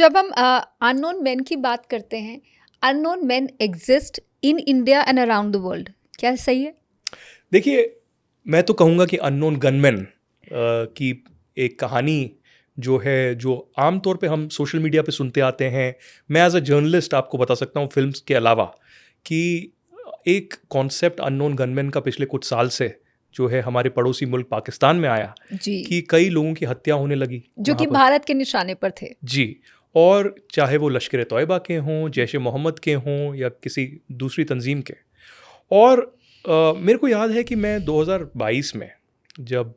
जब हम unknown man की बात करते हैं, unknown man exist in India and around the world, क्या सही है? देखिए, मैं तो कहूँगा कि अननोन गनमैन की एक कहानी जो है, जो आमतौर पे हम सोशल मीडिया पे सुनते आते हैं। मैं एज अ जर्नलिस्ट आपको बता सकता हूँ फिल्म्स के अलावा कि एक कॉन्सेप्ट अननोन गनमैन का पिछले कुछ साल से जो है हमारे पड़ोसी मुल्क पाकिस्तान में आया जी, कि कई लोगों की हत्या होने लगी जो वहाँ कि पर। भारत के निशाने पर थे। जी। और चाहे वो लश्कर तोयबा के हों, जैश ए मोहम्मद के हों या किसी दूसरी तंजीम के। और मेरे को याद है कि मैं 2022 में जब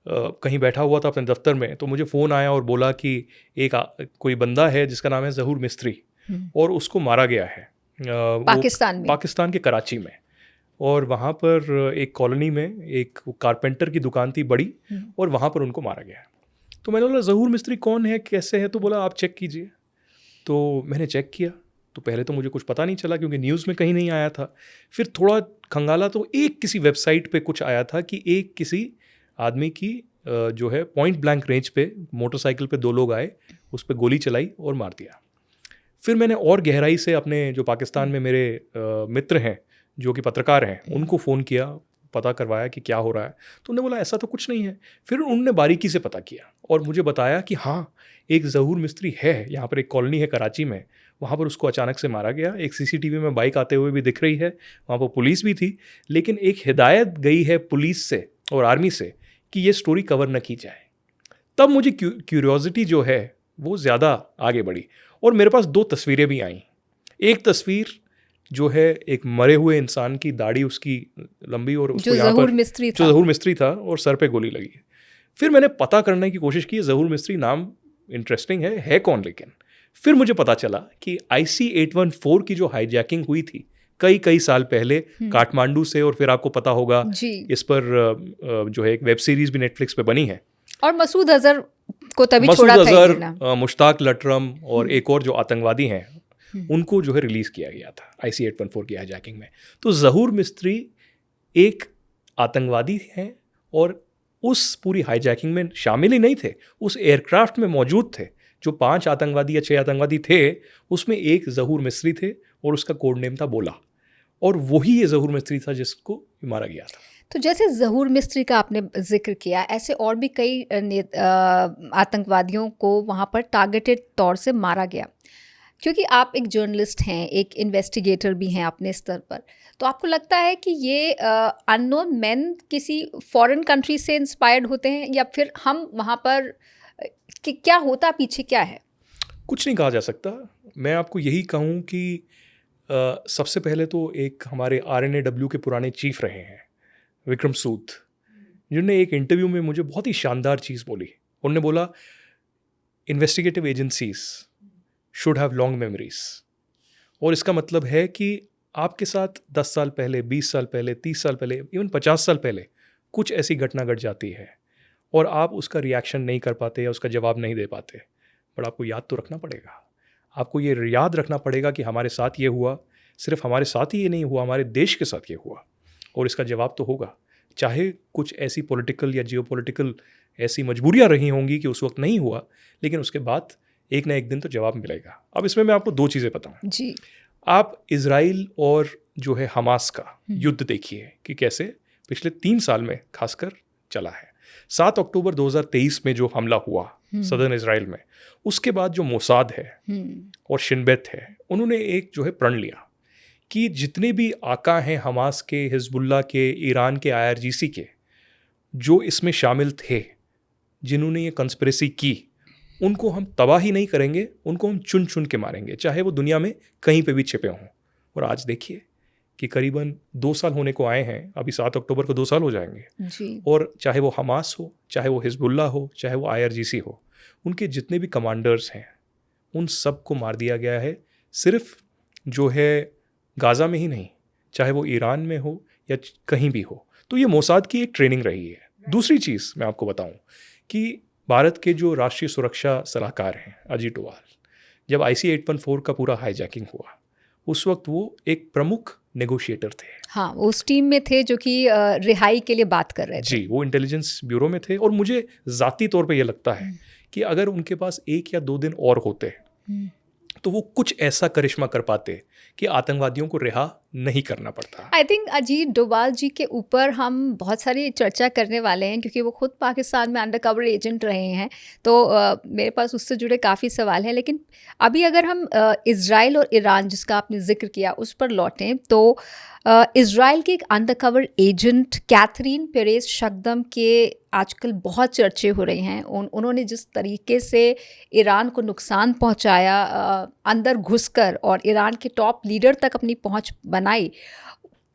कहीं बैठा हुआ था अपने दफ्तर में, तो मुझे फ़ोन आया और बोला कि कोई बंदा है जिसका नाम है ज़हूर मिस्त्री, और उसको मारा गया है वो पाकिस्तान में। पाकिस्तान के कराची में। और वहाँ पर एक कॉलोनी में एक कारपेंटर की दुकान थी बड़ी, और वहाँ पर उनको मारा गया है। तो मैंने बोला ज़हूर मिस्त्री कौन है, कैसे है? तो बोला आप चेक कीजिए। तो मैंने चेक किया, तो पहले तो मुझे कुछ पता नहीं चला क्योंकि न्यूज़ में कहीं नहीं आया था। फिर थोड़ा खंगाला तो एक किसी वेबसाइट पे कुछ आया था कि एक किसी आदमी की जो है पॉइंट ब्लैंक रेंज पे मोटरसाइकिल पे 2 लोग आए, उस पे गोली चलाई और मार दिया। फिर मैंने और गहराई से अपने जो पाकिस्तान में मेरे मित्र हैं जो कि पत्रकार हैं, उनको फ़ोन किया, पता करवाया कि क्या हो रहा है। तो उन्होंने बोला ऐसा तो कुछ नहीं है। फिर उन्होंने बारीकी से पता किया और मुझे बताया कि हाँ, एक ज़हूर मिस्त्री है, यहाँ पर एक कॉलोनी है कराची में, वहाँ पर उसको अचानक से मारा गया। एक सीसीटीवी में बाइक आते हुए भी दिख रही है, वहाँ पर पुलिस भी थी, लेकिन एक हिदायत गई है पुलिस से और आर्मी से कि ये स्टोरी कवर न की जाए। तब मुझे क्यूरियोसिटी जो है वो ज़्यादा आगे बढ़ी और मेरे पास 2 तस्वीरें भी आईं। एक तस्वीर जो है एक मरे हुए इंसान की, दाढ़ी उसकी लंबी और उसको जो यहाँ ज़हूर पर मिस्त्री जो था। ज़हूर मिस्त्री था और सर पे गोली लगी। फिर मैंने पता करने की कोशिश की, ज़हूर मिस्त्री नाम इंटरेस्टिंग है कौन? लेकिन फिर मुझे पता चला कि IC-814 की जो हाईजैकिंग हुई थी कई साल पहले काठमांडू से, और फिर आपको पता होगा जी, इस पर जो है एक वेब सीरीज भी नेटफ्लिक्स पे बनी है। और मसूद अजहर को तभी मसूद छोड़ा था अजहर, इंडिया ने। मुश्ताक लटरम और एक और जो आतंकवादी हैं, उनको जो है रिलीज़ किया गया था IC-814 की हाईजैकिंग में। तो ज़हूर मिस्त्री एक आतंकवादी हैं और उस पूरी हाईजैकिंग में शामिल ही नहीं थे, उस एयरक्राफ्ट में मौजूद थे। जो 5 आतंकवादी या 6 आतंकवादी थे, उसमें एक ज़हूर मिस्त्री थे और उसका कोड नेम था बोला, और वही ये ज़हूर मिस्त्री था जिसको मारा गया था। तो जैसे ज़हूर मिस्त्री का आपने जिक्र किया, ऐसे और भी कई आतंकवादियों को वहाँ पर टारगेटेड तौर से मारा गया। क्योंकि आप एक जर्नलिस्ट हैं, एक इन्वेस्टिगेटर भी हैं अपने स्तर पर, तो आपको लगता है कि ये अननोन मैन किसी फॉरेन कंट्री से इंस्पायर्ड होते हैं, या फिर हम वहाँ पर कि क्या होता पीछे क्या है? कुछ नहीं कहा जा सकता। मैं आपको यही कहूँ कि सबसे पहले तो एक हमारे RNAW के पुराने चीफ रहे हैं विक्रम सूद, जिन्होंने एक इंटरव्यू में मुझे बहुत ही शानदार चीज़ बोली। उन्होंने बोला investigative agencies should have long memories. और इसका मतलब है कि आपके साथ 10 साल पहले, 20 साल पहले, 30 साल पहले, इवन 50 साल पहले कुछ ऐसी घटना घट जाती है और आप उसका रिएक्शन नहीं कर पाते या उसका जवाब नहीं दे पाते, पर आपको याद तो रखना पड़ेगा। आपको ये याद रखना पड़ेगा कि हमारे साथ ये हुआ, सिर्फ हमारे साथ ही ये नहीं हुआ, हमारे देश के साथ ये हुआ, और इसका जवाब तो होगा। चाहे कुछ ऐसी पॉलिटिकल या जियोपॉलिटिकल ऐसी मजबूरियां रही होंगी कि उस वक्त नहीं हुआ, लेकिन उसके बाद एक ना एक दिन तो जवाब मिलेगा। अब इसमें मैं आपको 2 चीज़ें बताऊं। जी। आप इज़राइल और जो है हमास का युद्ध देखिए कि कैसे पिछले 3 साल में खासकर चला है। 7 अक्टूबर 2023 में जो हमला हुआ सदर्न इज़राइल में, उसके बाद जो मोसाद है और शिनबेत है, उन्होंने एक जो है प्रण लिया कि जितने भी आका हैं हमास के, हिजबुल्लाह के, ईरान के, IRGC के, जो इसमें शामिल थे, जिन्होंने ये कंस्पिरेसी की, उनको हम तबाही नहीं करेंगे, उनको हम चुन चुन के मारेंगे, चाहे वो दुनिया में कहीं पे भी छिपे हों। और आज देखिए कि करीबन 2 साल होने को आए हैं, अभी 7 अक्टूबर को 2 साल हो जाएंगे जी। और चाहे वो हमास हो, चाहे वो हिजबुल्लाह हो, चाहे वो IRGC हो, उनके जितने भी कमांडर्स हैं उन सब को मार दिया गया है। सिर्फ जो है गाज़ा में ही नहीं, चाहे वो ईरान में हो या कहीं भी हो। तो ये मोसाद की एक ट्रेनिंग रही है। दूसरी चीज़ मैं आपको बताऊं कि भारत के जो राष्ट्रीय सुरक्षा सलाहकार हैं अजीत डोभाल, जब IC-814 का पूरा हाईजैकिंग हुआ, उस वक्त वो एक प्रमुख नेगोशिएटर थे। हाँ, उस टीम में थे जो कि रिहाई के लिए बात कर रहे थे। जी, वो इंटेलिजेंस ब्यूरो में थे और मुझे ज़ाती तौर पे ये लगता है कि अगर उनके पास 1 या 2 दिन और होते तो वो कुछ ऐसा करिश्मा कर पाते कि आतंकवादियों को रिहा नहीं करना पड़ता। आई थिंक अजीत डोभाल जी के ऊपर हम बहुत सारी चर्चा करने वाले हैं, क्योंकि वो खुद पाकिस्तान में अंडर कवर एजेंट रहे हैं, तो मेरे पास उससे जुड़े काफ़ी सवाल हैं। लेकिन अभी अगर हम इज़राइल और ईरान, जिसका आपने जिक्र किया, उस पर लौटें, तो इज़राइल के एक under cover agent Catherine Perez Shakdam के आजकल बहुत चर्चे हो रहे हैं। उन्होंने जिस तरीके से ईरान को नुकसान पहुंचाया, अंदर घुसकर, और ईरान के टॉप लीडर तक अपनी पहुंच बनाई,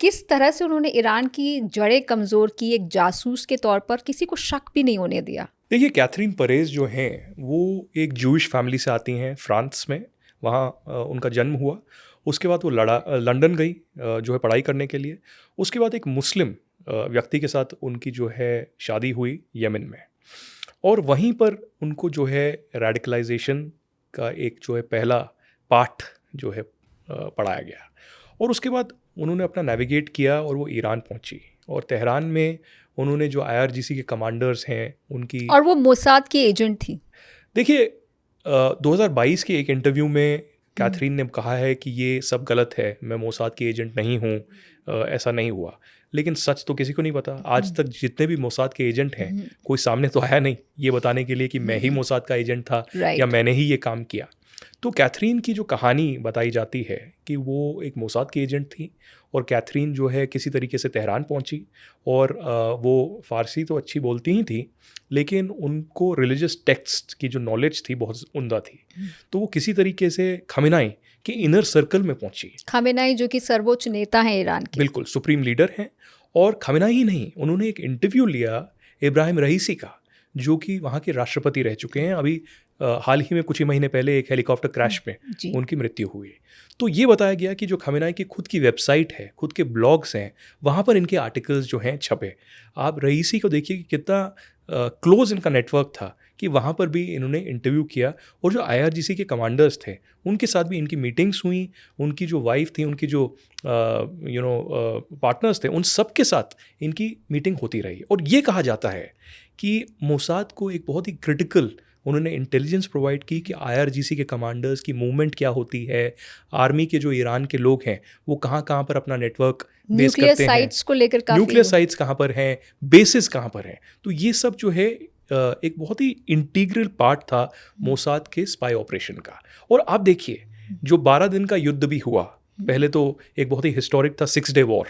किस तरह से उन्होंने ईरान की जड़ें कमज़ोर की, एक जासूस के तौर पर किसी को शक भी नहीं होने दिया। देखिए, कैथरीन पेरेस जो हैं वो एक जूइश फैमिली से आती हैं, फ्रांस में, वहाँ उनका जन्म हुआ। उसके बाद वो लंदन गई जो है पढ़ाई करने के लिए। उसके बाद एक मुस्लिम व्यक्ति के साथ उनकी जो है शादी हुई यमन में, और वहीं पर उनको जो है रेडिकलाइजेशन का एक जो है पहला पाठ जो है पढ़ाया गया। और उसके बाद उन्होंने अपना नेविगेट किया और वो ईरान पहुंची, और तेहरान में उन्होंने जो IRGC के कमांडर्स हैं उनकी, और वो मोसाद की एजेंट थी। देखिए 2022 के एक इंटरव्यू में कैथरीन ने कहा है कि ये सब गलत है, मैं मोसाद की एजेंट नहीं हूँ, ऐसा नहीं हुआ। लेकिन सच तो किसी को नहीं पता। आज तक जितने भी मोसाद के एजेंट हैं, कोई सामने तो आया नहीं ये बताने के लिए कि मैं ही मोसाद का एजेंट था या मैंने ही ये काम किया। तो कैथरीन की जो कहानी बताई जाती है कि वो एक मोसाद की एजेंट थी, और कैथरीन जो है किसी तरीके से तेहरान पहुंची, और वो फ़ारसी तो अच्छी बोलती ही थी, लेकिन उनको रिलीजियस टेक्स्ट की जो नॉलेज थी बहुत उम्दा थी। तो वो किसी तरीके से खमेनाई के इनर सर्कल में पहुंची। खमेनाई जो कि सर्वोच्च नेता हैं ईरान के, बिल्कुल सुप्रीम लीडर हैं। और खमेनाई ही नहीं, उन्होंने एक इंटरव्यू लिया इब्राहिम रईसी का, जो कि वहाँ के राष्ट्रपति रह चुके हैं। अभी हाल ही में कुछ ही महीने पहले एक हेलीकॉप्टर क्रैश में उनकी मृत्यु हुई। तो ये बताया गया कि जो खमेनाई की खुद की वेबसाइट है, खुद के ब्लॉग्स हैं, वहाँ पर इनके आर्टिकल्स जो हैं छपे। आप रईसी को देखिए कि कितना क्लोज इनका नेटवर्क था कि वहाँ पर भी इन्होंने इंटरव्यू किया, और जो IRGC के कमांडर्स थे उनके साथ भी इनकी मीटिंग्स हुई। उनकी जो वाइफ थी, उनकी जो पार्टनर्स थे, उन सब के साथ इनकी मीटिंग होती रही। और ये कहा जाता है कि मोसाद को एक बहुत ही क्रिटिकल उन्होंने इंटेलिजेंस प्रोवाइड की कि IRGC के कमांडर्स की मूवमेंट क्या होती है, आर्मी के जो ईरान के लोग हैं वो कहाँ कहाँ पर अपना नेटवर्क बेस करते हैं, साइट्स को लेकर न्यूक्लियर साइट्स कहाँ पर हैं, बेसिस कहाँ पर हैं। तो ये सब जो है एक बहुत ही इंटीग्रल पार्ट था मोसाद के स्पाई ऑपरेशन का। और आप देखिए जो 12 दिन का युद्ध भी हुआ, पहले तो एक बहुत ही हिस्टोरिक था 6 डे वॉर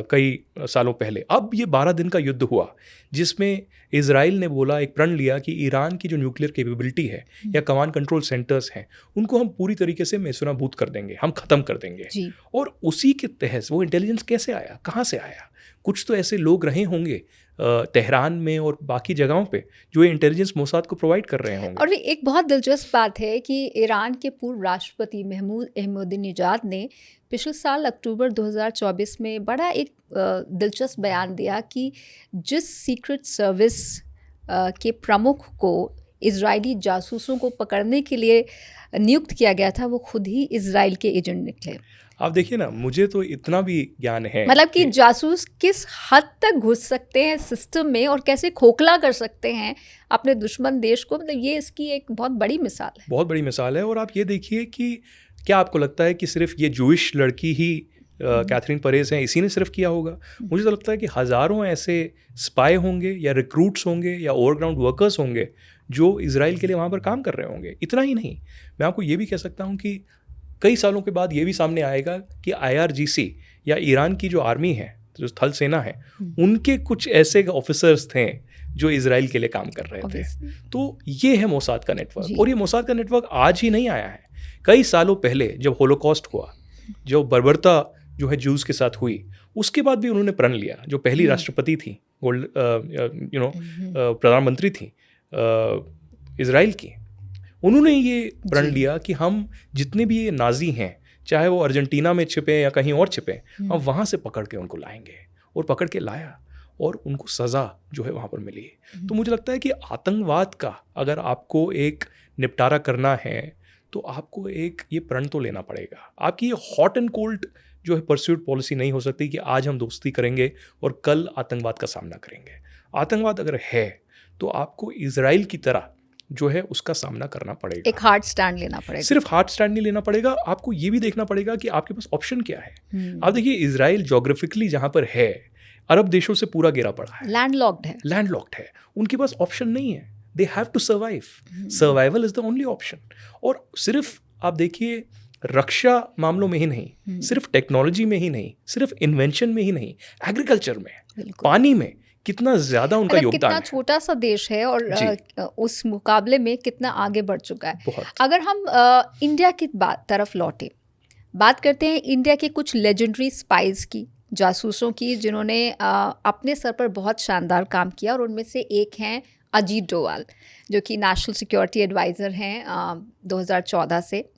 कई सालों पहले। अब ये 12 दिन का युद्ध हुआ जिसमें इजराइल ने बोला, एक प्रण लिया कि ईरान की जो न्यूक्लियर कैपेबिलिटी है या कमांड कंट्रोल सेंटर्स हैं उनको हम पूरी तरीके से नेस्तनाबूद कर देंगे, हम ख़त्म कर देंगे। और उसी के तहत वो इंटेलिजेंस कैसे आया, कहाँ से आया? कुछ तो ऐसे लोग रहे होंगे तेहरान में और बाकी जगहों पे जो ये इंटेलिजेंस मोसाद को प्रोवाइड कर रहे होंगे। और एक बहुत दिलचस्प बात है कि ईरान के पूर्व राष्ट्रपति महमूद अहमदीनेजाद ने पिछले साल अक्टूबर 2024 में बड़ा एक दिलचस्प बयान दिया कि जिस सीक्रेट सर्विस के प्रमुख को इजरायली जासूसों को पकड़ने के लिए नियुक्त किया गया था वो खुद ही इजराइल के एजेंट निकले। आप देखिए ना, मुझे तो इतना भी ज्ञान है मतलब कि जासूस किस हद तक घुस सकते हैं सिस्टम में और कैसे खोखला कर सकते हैं अपने दुश्मन देश को। मतलब ये इसकी एक बहुत बड़ी मिसाल है, बहुत बड़ी मिसाल है। और आप ये देखिए कि क्या आपको लगता है कि सिर्फ ये जूइश लड़की ही कैथरीन पेरेस हैं, इसी ने सिर्फ किया होगा? मुझे तो लगता है कि हज़ारों ऐसे स्पाई होंगे या रिक्रूट्स होंगे या ओवरग्राउंड वर्कर्स होंगे जो इजराइल के लिए वहाँ पर काम कर रहे होंगे। इतना ही नहीं, मैं आपको ये भी कह सकता हूँ कि कई सालों के बाद ये भी सामने आएगा कि IRGC या ईरान की जो आर्मी है, जो थल सेना है, उनके कुछ ऐसे ऑफिसर्स थे जो इजराइल के लिए काम कर रहे थे। तो ये है मोसाद का नेटवर्क। और ये मोसाद का नेटवर्क आज ही नहीं आया है। कई सालों पहले जब होलोकॉस्ट हुआ, जो बर्बरता जो है जूस के साथ हुई, उसके बाद भी उन्होंने प्रण लिया। जो पहली राष्ट्रपति थी, प्रधानमंत्री थी इजराइल की, उन्होंने ये प्रण लिया कि हम जितने भी ये नाजी हैं, चाहे वो अर्जेंटीना में छिपे या कहीं और छिपे, हम वहाँ से पकड़ के उनको लाएंगे। और पकड़ के लाया और उनको सज़ा जो है वहाँ पर मिली। तो मुझे लगता है कि आतंकवाद का अगर आपको एक निपटारा करना है तो आपको एक ये प्रण तो लेना पड़ेगा। आपकी ये हॉट एंड कोल्ड जो है परस्यूट पॉलिसी नहीं हो सकती कि आज हम दोस्ती करेंगे और कल आतंकवाद का सामना करेंगे। आतंकवाद अगर है तो आपको इजराइल की तरह जो है उसका सामना करना पड़ेगा। एक हार्ड स्टैंड लेना पड़ेगा। सिर्फ हार्ड स्टैंड नहीं लेना पड़ेगा, आपको ये भी देखना पड़ेगा कि आपके पास ऑप्शन क्या है। आप देखिए इजराइल जोग्राफिकली जहाँ पर है, अरब देशों से पूरा घिरा पड़ा है, लैंडलॉक्ड है, उनके पास ऑप्शन नहीं है। They have to survive, survival is the only option. और सिर्फ आप देखिए रक्षा मामलों में ही नहीं, सिर्फ टेक्नोलॉजी में ही नहीं, सिर्फ इन्वेंशन में ही नहीं, एग्रीकल्चर में, पानी में कितना ज्यादा उनका योगदान कितना है। छोटा सा देश है और उस मुकाबले में कितना आगे बढ़ चुका है। बहुत। अगर हम इंडिया की तरफ लौटे, बात करते हैं इंडिया के कुछ लेजेंडरी स्पाइज की, जासूसों की, जिन्होंने अपने सर पर बहुत शानदार काम किया, और उनमें से एक हैं अजीत डोवाल, जो कि नेशनल सिक्योरिटी एडवाइज़र हैं 2014 से।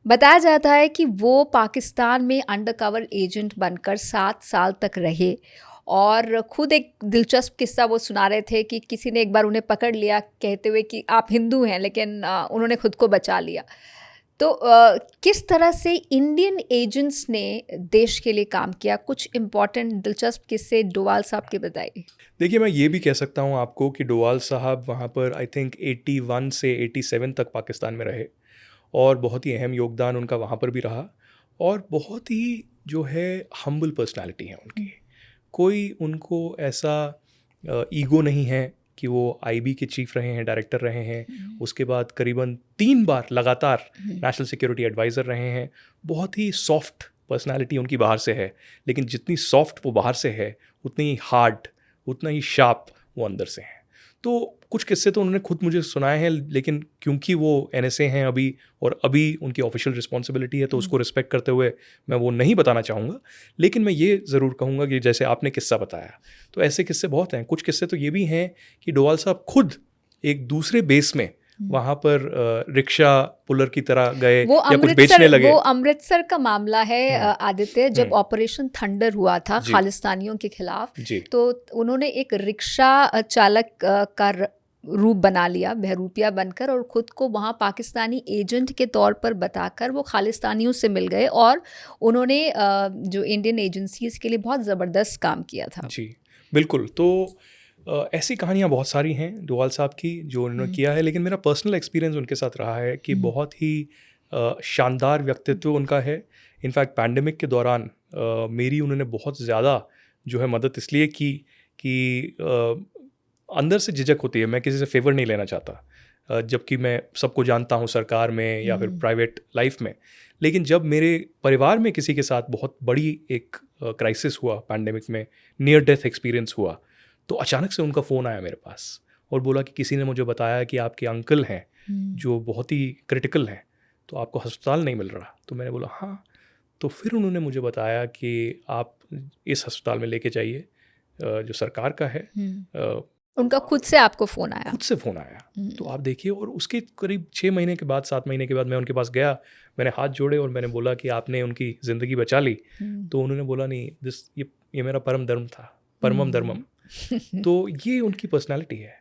बताया जाता है कि वो पाकिस्तान में अंडरकवर एजेंट बनकर 7 साल तक रहे, और खुद एक दिलचस्प किस्सा वो सुना रहे थे कि किसी ने एक बार उन्हें पकड़ लिया कहते हुए कि आप हिंदू हैं, लेकिन उन्होंने खुद को बचा लिया। तो किस तरह से इंडियन एजेंट्स ने देश के लिए काम किया, कुछ इम्पॉर्टेंट दिलचस्प किस्से डोवाल साहब के बताइए। देखिए, मैं ये भी कह सकता हूँ आपको कि डोवाल साहब वहाँ पर आई थिंक 81 से 87 तक पाकिस्तान में रहे, और बहुत ही अहम योगदान उनका वहाँ पर भी रहा, और बहुत ही जो है हम्बल पर्सनालिटी है उनकी। कोई उनको ऐसा ईगो नहीं है कि वो आईबी के चीफ रहे हैं, डायरेक्टर रहे हैं, उसके बाद करीबन 3 बार लगातार नेशनल सिक्योरिटी एडवाइज़र रहे हैं। बहुत ही सॉफ्ट पर्सनालिटी उनकी बाहर से है, लेकिन जितनी सॉफ्ट वो बाहर से है उतनी ही हार्ड, उतना ही शार्प वो अंदर से है। तो कुछ किस्से तो उन्होंने खुद मुझे सुनाए हैं, लेकिन क्योंकि वो एनएसए हैं अभी, और अभी उनकी ऑफिशियल रिस्पॉन्सिबिलिटी है, तो उसको रिस्पेक्ट करते हुए मैं वो नहीं बताना चाहूँगा। लेकिन मैं ये ज़रूर कहूँगा कि जैसे आपने किस्सा बताया, तो ऐसे किस्से बहुत हैं। कुछ किस्से तो ये भी हैं कि डोवाल साहब खुद एक दूसरे बेस में वहाँ पर रिक्शा पुलर की तरह गए या कुछ बेचने लगे। वो अमृतसर का मामला है आदित्य, जब ऑपरेशन थंडर हुआ था खालिस्तानियों के खिलाफ, तो उन्होंने एक रिक्शा चालक का रूप बना लिया, बहरूपिया बनकर, और ख़ुद को वहाँ पाकिस्तानी एजेंट के तौर पर बताकर वो खालिस्तानियों से मिल गए, और उन्होंने जो इंडियन एजेंसीज़ के लिए बहुत ज़बरदस्त काम किया था। जी बिल्कुल। तो ऐसी कहानियाँ बहुत सारी हैं डोवाल साहब की जो उन्होंने किया है, लेकिन मेरा पर्सनल एक्सपीरियंस उनके साथ रहा है कि बहुत ही शानदार व्यक्तित्व उनका है। इनफैक्ट पैंडेमिक के दौरान मेरी उन्होंने बहुत ज़्यादा जो है मदद इसलिए की कि अंदर से झिझक होती है, मैं किसी से फेवर नहीं लेना चाहता, जबकि मैं सबको जानता हूँ सरकार में या फिर प्राइवेट लाइफ में। लेकिन जब मेरे परिवार में किसी के साथ बहुत बड़ी एक क्राइसिस हुआ पैंडेमिक में, नियर डेथ एक्सपीरियंस हुआ, तो अचानक से उनका फ़ोन आया मेरे पास और बोला कि किसी ने मुझे बताया कि आपके अंकल हैं जो बहुत ही क्रिटिकल हैं, तो आपको अस्पताल नहीं मिल रहा। तो मैंने बोला हाँ। तो फिर उन्होंने मुझे बताया कि आप इस अस्पताल में लेके जाइए जो सरकार का है। उनका खुद से आपको फ़ोन आया? खुद से फ़ोन आया। तो आप देखिए, और उसके करीब 6 महीने के बाद, 7 महीने के बाद मैं उनके पास गया, मैंने हाथ जोड़े और मैंने बोला कि आपने उनकी ज़िंदगी बचा ली। तो उन्होंने बोला नहीं, ये मेरा परम धर्म था, परमम धर्मम। तो ये उनकी पर्सनालिटी है।